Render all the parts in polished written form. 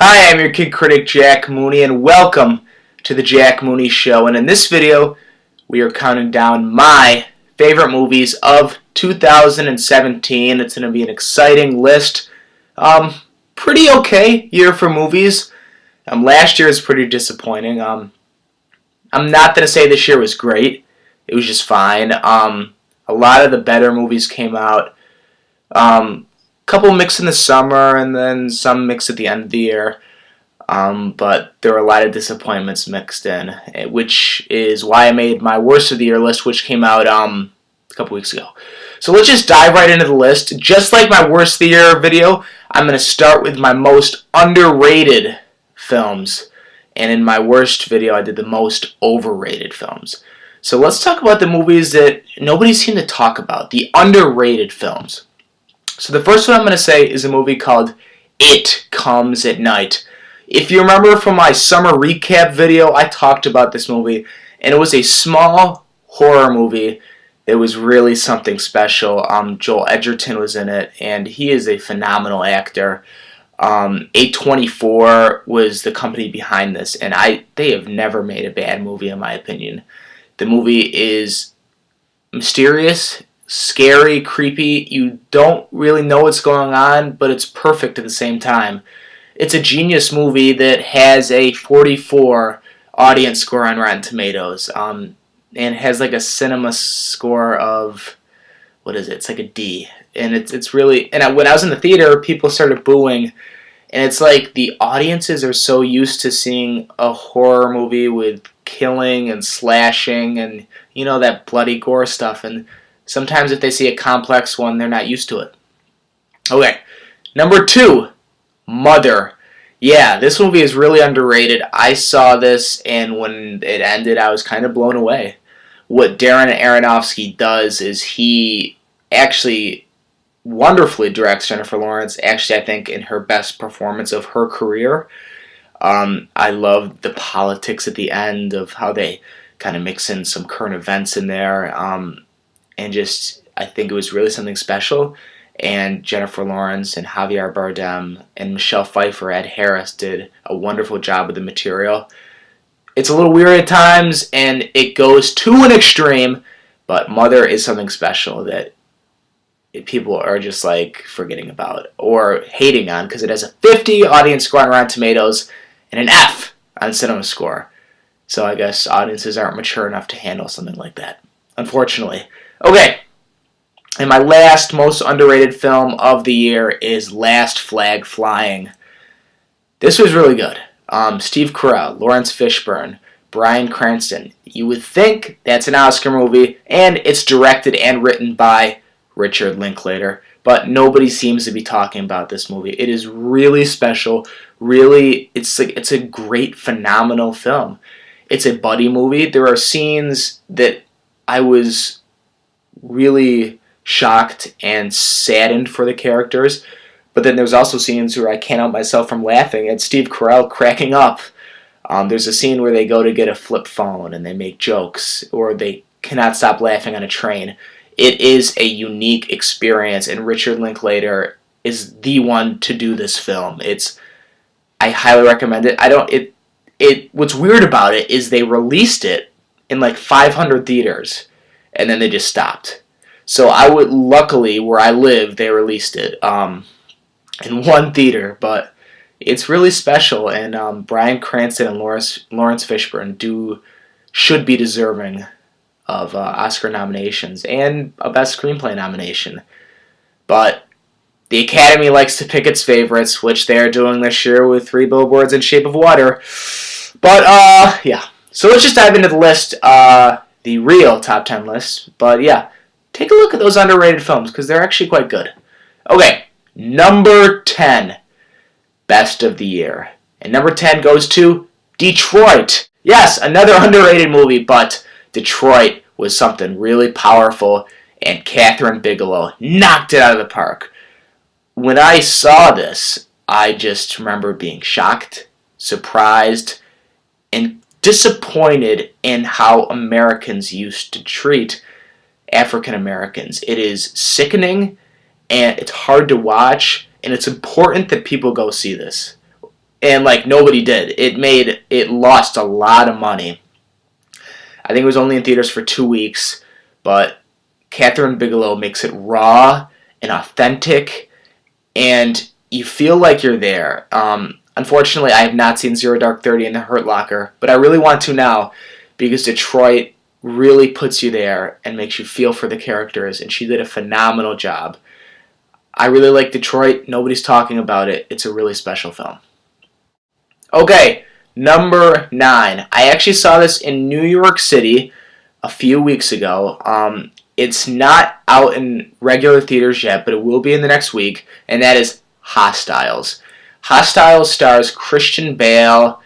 Hi, I'm your kid critic Jack Mooney, and welcome to the Jack Mooney Show. And in this video, we are counting down my favorite movies of 2017. It's going to be an exciting list. Pretty okay year for movies. Last year was pretty disappointing. I'm not going to say this year was great. It was just fine. A lot of the better movies came out. Couple mixed in the summer and then some mixed at the end of the year. But there were a lot of disappointments mixed in, which is why I made my worst of the year list, which came out a couple weeks ago. So let's just dive right into the list. Just like my worst of the year video, I'm going to start with my most underrated films. And in my worst video, I did the most overrated films. So let's talk about the movies that nobody seemed to talk about, the underrated films. So the first one I'm going to say is a movie called It Comes at Night. If you remember from my summer recap video, I talked about this movie, and it was a small horror movie that was really something special. Joel Edgerton was in it, and he is a phenomenal actor. A24 was the company behind this, and they have never made a bad movie in my opinion. The movie is mysterious, scary, creepy. You don't really know what's going on, but it's perfect at the same time. It's a genius movie that has a 44 audience score on Rotten Tomatoes, and has like a cinema score of, what is it? It's like a D, and it's really. And when I was in the theater, people started booing, and it's like the audiences are so used to seeing a horror movie with killing and slashing and that bloody gore stuff, and sometimes if they see a complex one, they're not used to it. Okay, number 2, Mother. Yeah, this movie is really underrated. I saw this, and when it ended, I was kind of blown away. What Darren Aronofsky does is he actually wonderfully directs Jennifer Lawrence, actually I think in her best performance of her career. I love the politics at the end of how they kind of mix in some current events in there. And just, I think it was really something special. And Jennifer Lawrence and Javier Bardem and Michelle Pfeiffer, Ed Harris did a wonderful job with the material. It's a little weird at times, and it goes to an extreme, but Mother is something special that people are just like forgetting about or hating on because it has a 50 audience score on Rotten Tomatoes and an F on Cinema Score. So I guess audiences aren't mature enough to handle something like that, unfortunately. Okay, and my last most underrated film of the year is Last Flag Flying. This was really good. Steve Carell, Lawrence Fishburne, Bryan Cranston. You would think that's an Oscar movie, and it's directed and written by Richard Linklater, but nobody seems to be talking about this movie. It is really special. Really, it's a great, phenomenal film. It's a buddy movie. There are scenes that I was really shocked and saddened for the characters, but then there's also scenes where I can't help myself from laughing at Steve Carell cracking up. There's a scene where they go to get a flip phone and they make jokes, or they cannot stop laughing on a train. It is a unique experience, and Richard Linklater is the one to do this film. I highly recommend it. What's weird about it is they released it in like 500 theaters, and then they just stopped. So luckily, where I live, they released it in one theater, but it's really special, and Bryan Cranston and Lawrence Fishburne should be deserving of Oscar nominations and a Best Screenplay nomination. But the Academy likes to pick its favorites, which they're doing this year with 3 Billboards and Shape of Water. But, yeah. So let's just dive into the list, the real top 10 list. But, yeah, take a look at those underrated films, because they're actually quite good. Okay, number 10, Best of the Year. And number 10 goes to Detroit. Yes, another underrated movie, but Detroit was something really powerful, and Catherine Bigelow knocked it out of the park. When I saw this, I just remember being shocked, surprised, and disappointed in how Americans used to treat African Americans. It is sickening, and it's hard to watch, and it's important that people go see this. and like nobody did. It lost a lot of money. I think it was only in theaters for 2 weeks, but Catherine Bigelow makes it raw and authentic, and you feel like you're there. Unfortunately, I have not seen Zero Dark 30 in the Hurt Locker, but I really want to now because Detroit really puts you there and makes you feel for the characters, and she did a phenomenal job. I really like Detroit. Nobody's talking about it. It's a really special film. Okay, number 9. I actually saw this in New York City a few weeks ago. It's not out in regular theaters yet, but it will be in the next week, and that is Hostiles. Hostiles stars Christian Bale,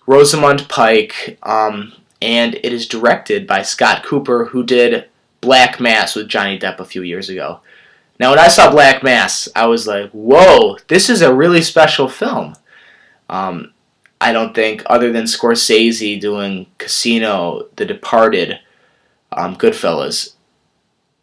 Rosamund Pike, and it is directed by Scott Cooper, who did Black Mass with Johnny Depp a few years ago. Now, when I saw Black Mass, I was like, whoa, this is a really special film. I don't think, other than Scorsese doing Casino, The Departed, Goodfellas,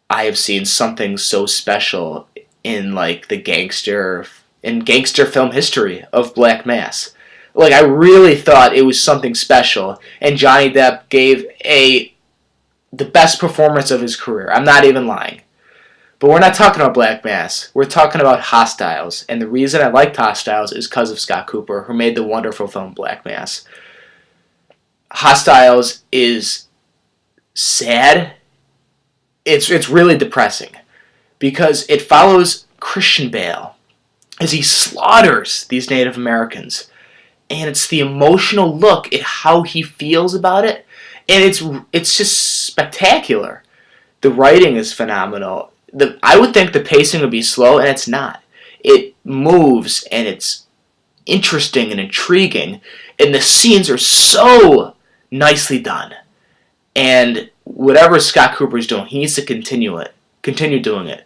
I have seen something so special in like the gangster film history of Black Mass. Like, I really thought it was something special, and Johnny Depp gave the best performance of his career. I'm not even lying. But we're not talking about Black Mass. We're talking about Hostiles. And the reason I liked Hostiles is because of Scott Cooper, who made the wonderful film Black Mass. Hostiles is sad. It's really depressing. Because it follows Christian Bale as he slaughters these Native Americans. And it's the emotional look at how he feels about it. And it's just spectacular. The writing is phenomenal. I would think the pacing would be slow, and it's not. It moves, and it's interesting and intriguing, and the scenes are so nicely done. And whatever Scott Cooper's doing, he needs to continue doing it.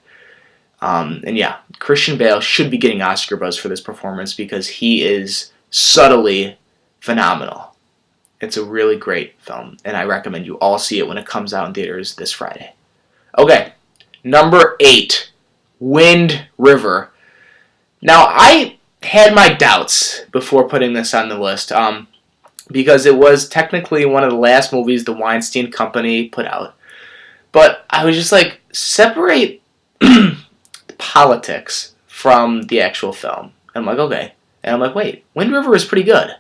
And yeah, Christian Bale should be getting Oscar buzz for this performance because he is subtly phenomenal. It's a really great film, and I recommend you all see it when it comes out in theaters this Friday. Okay. Number 8, Wind River. Now, I had my doubts before putting this on the list because it was technically one of the last movies the Weinstein Company put out. But I was just like, separate politics from the actual film. And I'm like, okay. And I'm like, wait, Wind River is pretty good.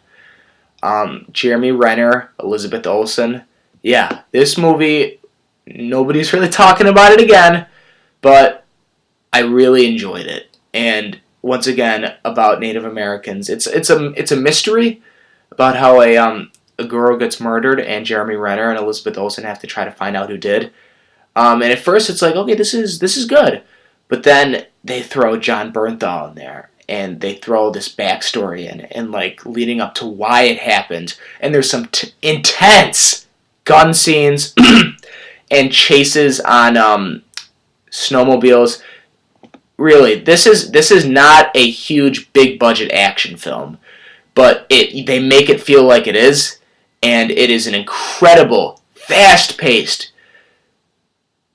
Jeremy Renner, Elizabeth Olsen. Yeah, this movie, nobody's really talking about it again, but I really enjoyed it. And once again, about Native Americans, it's a mystery about how a girl gets murdered, and Jeremy Renner and Elizabeth Olsen have to try to find out who did. And at first, it's like, okay, this is good, but then they throw John Bernthal in there, and they throw this backstory in, and like leading up to why it happened, and there's some intense gun scenes and chases on snowmobiles. Really, this is not a huge big budget action film, but they make it feel like it is, and it is an incredible, fast-paced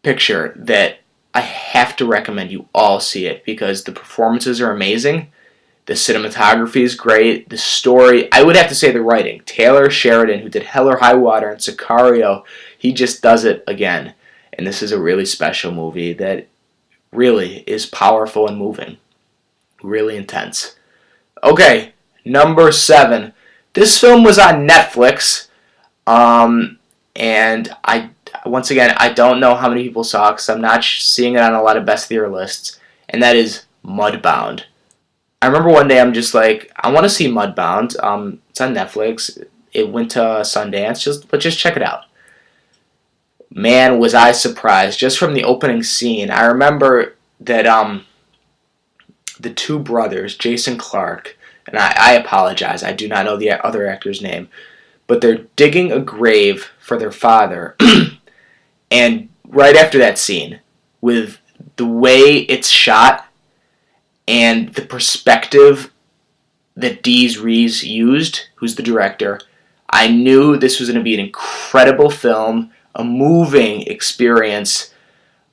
picture that I have to recommend you all see it because the performances are amazing, the cinematography is great, the story, I would have to say the writing. Taylor Sheridan, who did Hell or High Water and Sicario, he just does it again. And this is a really special movie that really is powerful and moving. Really intense. Okay, number 7. This film was on Netflix, and once again, I don't know how many people saw it because I'm not seeing it on a lot of best theater lists, and that is Mudbound. I remember one day I'm just like, I want to see Mudbound. It's on Netflix. It went to Sundance. Let's just check it out. Man, was I surprised just from the opening scene. I remember that the two brothers, Jason Clarke, and I apologize, I do not know the other actor's name, but they're digging a grave for their father. And right after that scene, with the way it's shot and the perspective that Dees Rees used, who's the director, I knew this was going to be an incredible film, a moving experience,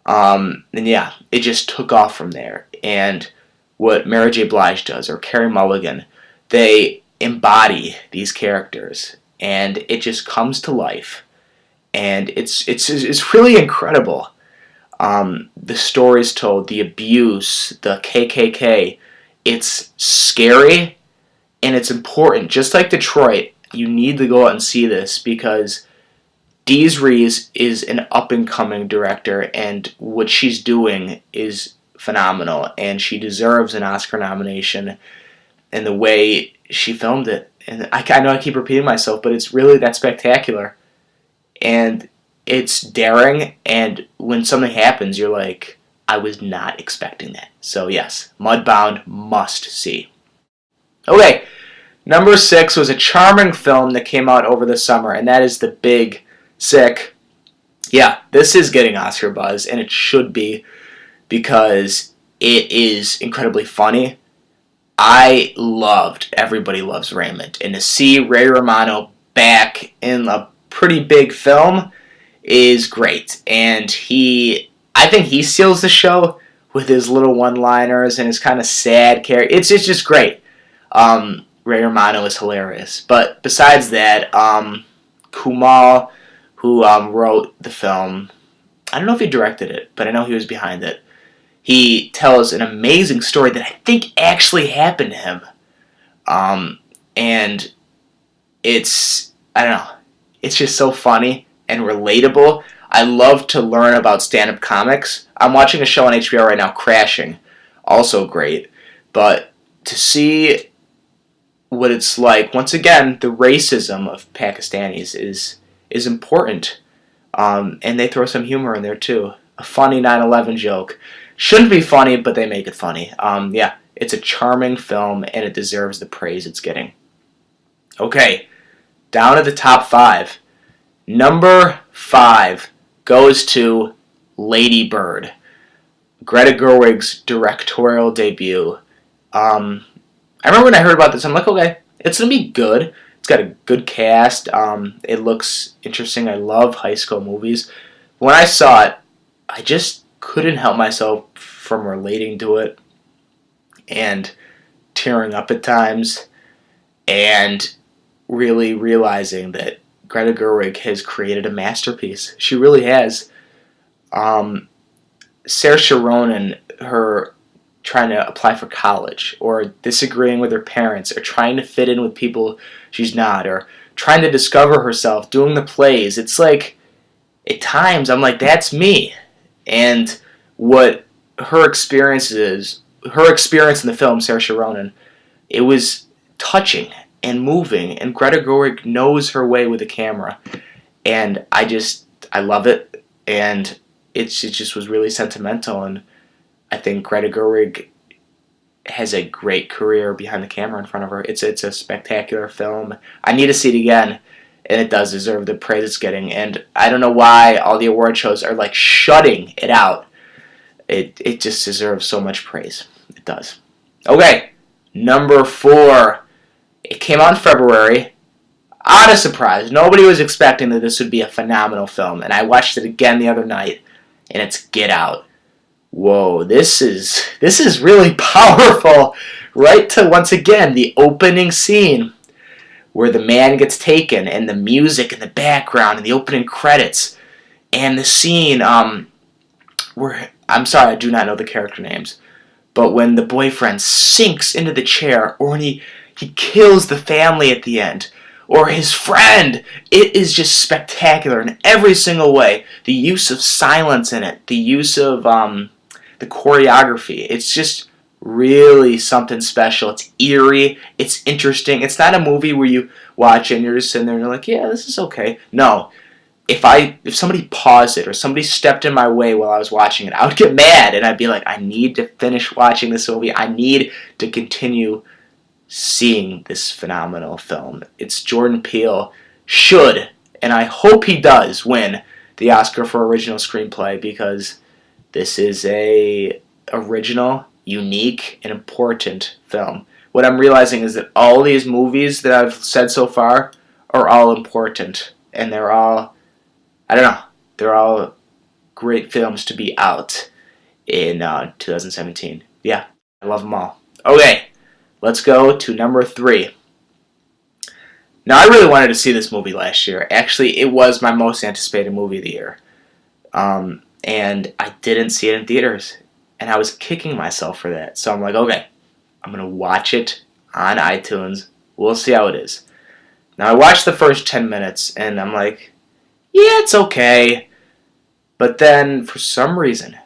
and yeah, it just took off from there. And what Mary J. Blige does, or Carey Mulligan, they embody these characters, and it just comes to life, and it's really incredible. The stories told, the abuse, the KKK, it's scary and it's important. Just like Detroit, you need to go out and see this because Dees Rees is an up-and-coming director, and what she's doing is phenomenal, and she deserves an Oscar nomination in the way she filmed it. And I know I keep repeating myself, but it's really that spectacular. And it's daring, and when something happens, you're like, I was not expecting that. So yes, Mudbound, must see. Okay, number 6 was a charming film that came out over the summer, and that is The Big Sick. Yeah, this is getting Oscar buzz, and it should be, because it is incredibly funny. I loved Everybody Loves Raymond, and to see Ray Romano back in a pretty big film is great. And I think he steals the show with his little one-liners and his kind of sad character. It's just great. Ray Romano is hilarious. But besides that, Kumal, who wrote the film, I don't know if he directed it, but I know he was behind it. He tells an amazing story that I think actually happened to him. And I don't know, it's just so funny and relatable. I love to learn about stand-up comics. I'm watching a show on HBO right now, Crashing. Also great. But to see what it's like, once again, the racism of Pakistanis is important. And they throw some humor in there too. A funny 9/11 joke. Shouldn't be funny, but they make it funny. Yeah, it's a charming film, and it deserves the praise it's getting. Okay, down to the top 5. Number 5 goes to Lady Bird, Greta Gerwig's directorial debut. I remember when I heard about this, I'm like, okay, it's going to be good. It's got a good cast. It looks interesting. I love high school movies. When I saw it, I just couldn't help myself from relating to it and tearing up at times and really realizing that Greta Gerwig has created a masterpiece. She really has. Saoirse Ronan, her trying to apply for college, or disagreeing with her parents, or trying to fit in with people she's not, or trying to discover herself, doing the plays. It's like, at times, I'm like, that's me. And what her experience in the film, Saoirse Ronan, it was touching and moving, and Greta Gerwig knows her way with the camera, and I love it, and it just was really sentimental, and I think Greta Gerwig has a great career behind the camera in front of her. It's a spectacular film. I need to see it again, and it does deserve the praise it's getting, and I don't know why all the award shows are like shutting it out. It just deserves so much praise. It does. Okay, number 4. It came out in February. Out of surprise. Nobody was expecting that this would be a phenomenal film. And I watched it again the other night, and it's Get Out. Whoa, this is really powerful. Right to, once again, the opening scene where the man gets taken, and the music in the background, and the opening credits, and the scene where, I'm sorry, I do not know the character names, but when the boyfriend sinks into the chair, or when he kills the family at the end, or his friend, it is just spectacular in every single way. The use of silence in it, the use of the choreography, it's just really something special. It's eerie, it's interesting. It's not a movie where you watch it and you're just sitting there and you're like, yeah, this is okay. No. If somebody paused it or somebody stepped in my way while I was watching it, I would get mad and I'd be like, I need to finish watching this movie. I need to continue seeing this phenomenal film. It's Jordan Peele should, and I hope he does, win the Oscar for Original Screenplay, because this is a original, unique, and important film. What I'm realizing is that all these movies that I've said so far are all important, and they're all, I don't know, they're all great films to be out in 2017. Yeah, I love them all. Okay, let's go to number 3. Now, I really wanted to see this movie last year. Actually, it was my most anticipated movie of the year. And I didn't see it in theaters. And I was kicking myself for that. So I'm like, okay, I'm going to watch it on iTunes. We'll see how it is. Now, I watched the first 10 minutes, and I'm like, yeah, it's okay. But then, for some reason,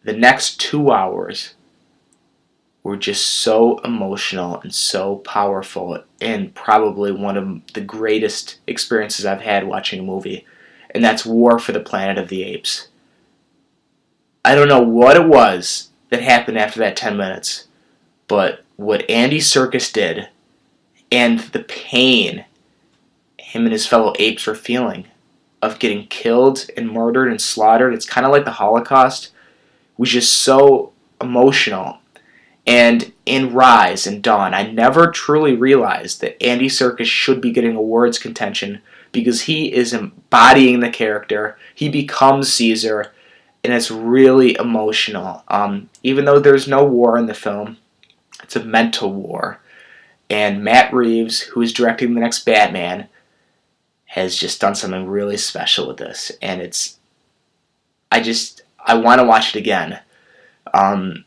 the next 2 hours were just so emotional and so powerful, and probably one of the greatest experiences I've had watching a movie, and that's War for the Planet of the Apes. I don't know what it was that happened after that 10 minutes, but what Andy Serkis did, and the pain him and his fellow apes were feeling of getting killed and murdered and slaughtered, it's kind of like the Holocaust, was just so emotional. And in Rise and Dawn, I never truly realized that Andy Serkis should be getting awards contention because he is embodying the character. He becomes Caesar, and it's really emotional. Even though there's no war in the film, it's a mental war. And Matt Reeves, who is directing the next Batman, has just done something really special with this. And I want to watch it again. And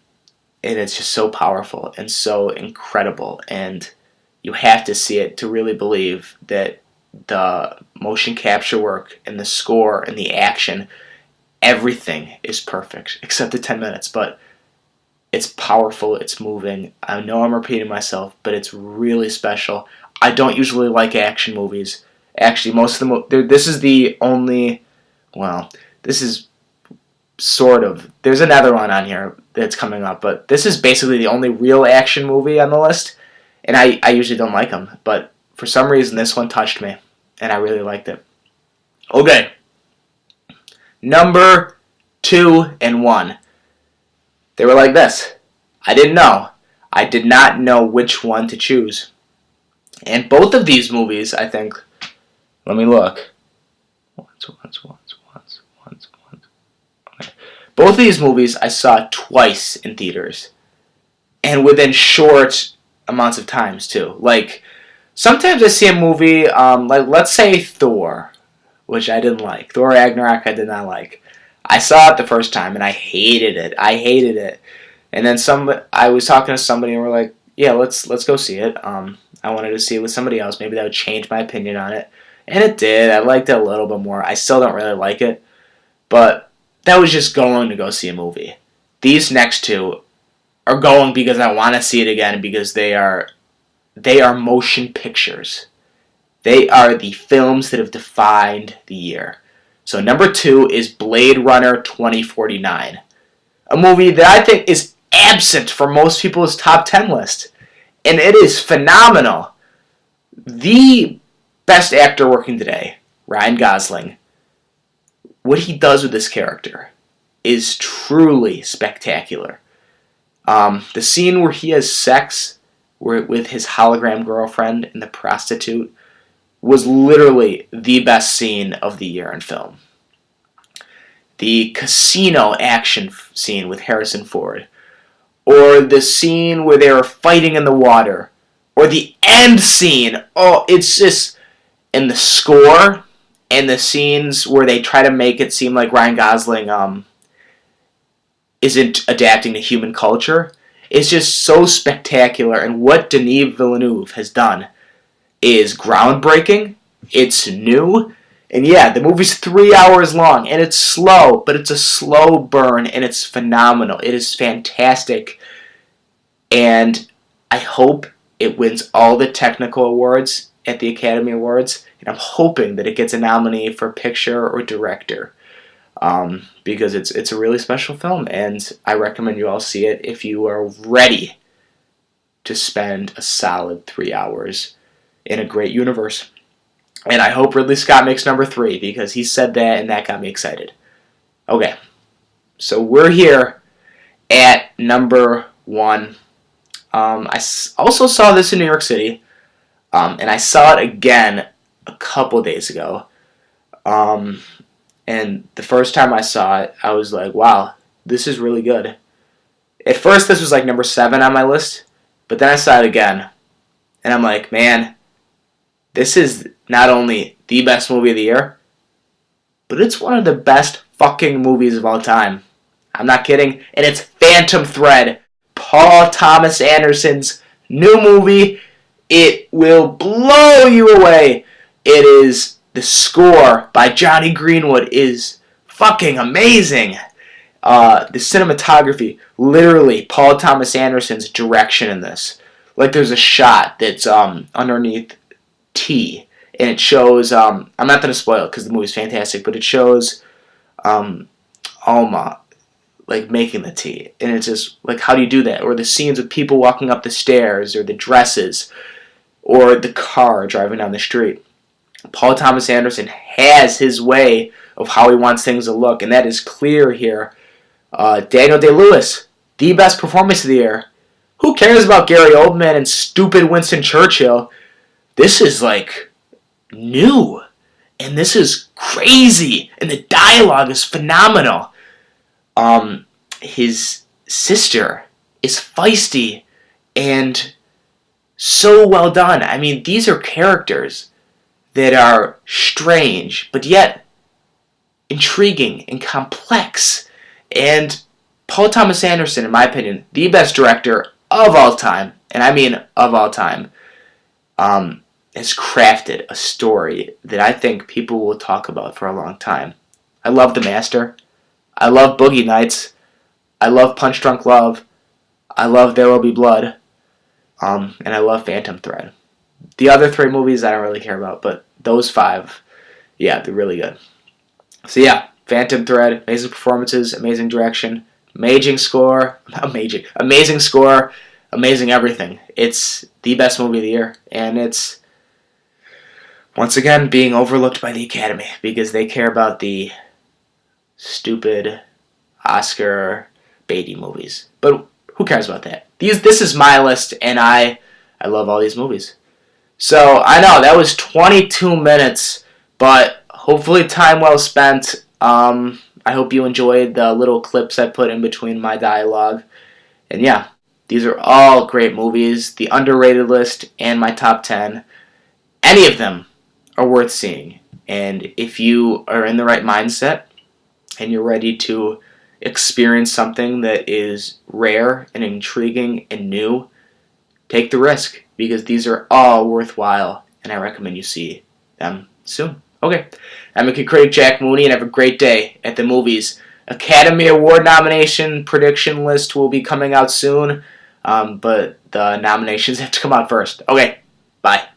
it's just so powerful and so incredible, and you have to see it to really believe that the motion capture work and the score and the action, everything is perfect except the 10 minutes, but it's powerful, it's moving. I know I'm repeating myself, but it's really special. I don't usually like action movies. Actually, most of them, this is the only, well, this is sort of, there's another one on here that's coming up, but this is basically the only real action movie on the list, and I usually don't like them, but for some reason this one touched me, and I really liked it. Okay, number 2 and 1. They were like this. I didn't know. I did not know which one to choose. And both of these movies, I think, let me look. Both of these movies I saw twice in theaters, and within short amounts of times too. Like, sometimes I see a movie, like let's say Thor, which I didn't like. Thor Ragnarok I did not like. I saw it the first time and I hated it. And then I was talking to somebody and we're like, yeah, let's go see it. I wanted to see it with somebody else. Maybe that would change my opinion on it. And it did. I liked it a little bit more. I still don't really like it, but that was just going to go see a movie. These next two are going because I want to see it again, because they are motion pictures. They are the films that have defined the year. So number 2 is Blade Runner 2049, a movie that I think is absent from most people's top 10 list, and it is phenomenal. The best actor working today, Ryan Gosling, what he does with this character is truly spectacular. The scene where he has sex with his hologram girlfriend and the prostitute was literally the best scene of the year in film. The casino action scene with Harrison Ford, or the scene where they were fighting in the water, or the end scene. Oh, it's just, and the score, and the scenes where they try to make it seem like Ryan Gosling isn't adapting to human culture. It's just so spectacular, and what Denis Villeneuve has done is groundbreaking. It's new, and yeah, the movie's 3 hours long, and it's slow, but it's a slow burn, and it's phenomenal. It is fantastic, and I hope it wins all the technical awards at the Academy Awards, and I'm hoping that it gets a nominee for picture or director, because it's a really special film, and I recommend you all see it if you are ready to spend a solid 3 hours in a great universe. And I hope Ridley Scott makes number 3, because he said that, and that got me excited. Okay, so we're here at number 1. I also saw this in New York City, and I saw it again a couple days ago. And the first time I saw it, I was like, wow, this is really good. At first, this was like number 7 on my list, but then I saw it again, and I'm like, man, This is not only the best movie of the year, but it's one of the best fucking movies of all time. I'm not kidding. And it's Phantom Thread, Paul Thomas Anderson's new movie. It will blow you away. It is, the score by Johnny Greenwood is fucking amazing. The cinematography, literally Paul Thomas Anderson's direction in this. Like there's a shot that's underneath tea, and it shows. I'm not gonna spoil it because the movie's fantastic, but it shows Alma like making the tea, and it's just like, how do you do that? Or the scenes with people walking up the stairs, or the dresses, or the car driving down the street. Paul Thomas Anderson has his way of how he wants things to look, and that is clear here. Daniel Day-Lewis, the best performance of the year. Who cares about Gary Oldman and stupid Winston Churchill? This is like new, and this is crazy, and the dialogue is phenomenal. His sister is feisty and so well done. I mean, these are characters that are strange, but yet intriguing and complex. And Paul Thomas Anderson, in my opinion, the best director of all time, and I mean of all time, has crafted a story that I think people will talk about for a long time. I love The Master. I love Boogie Nights. I love Punch Drunk Love. I love There Will Be Blood. And I love Phantom Thread. The other three movies I don't really care about, but those five, yeah, they're really good. So yeah, Phantom Thread, amazing performances, amazing direction, amazing score, amazing everything. It's the best movie of the year, and it's once again being overlooked by the Academy because they care about the stupid Oscar Beatty movies. But who cares about that? This is my list, and I love all these movies. So I know that was 22 minutes, but hopefully time well spent. I hope you enjoyed the little clips I put in between my dialogue. And yeah, these are all great movies. The underrated list and my top 10. Any of them are worth seeing. And if you are in the right mindset and you're ready to experience something that is rare and intriguing and new, take the risk because these are all worthwhile and I recommend you see them soon. Okay, I'm a critic Jack Mooney and have a great day at the movies. Academy Award nomination prediction list will be coming out soon, but the nominations have to come out first. Okay, bye.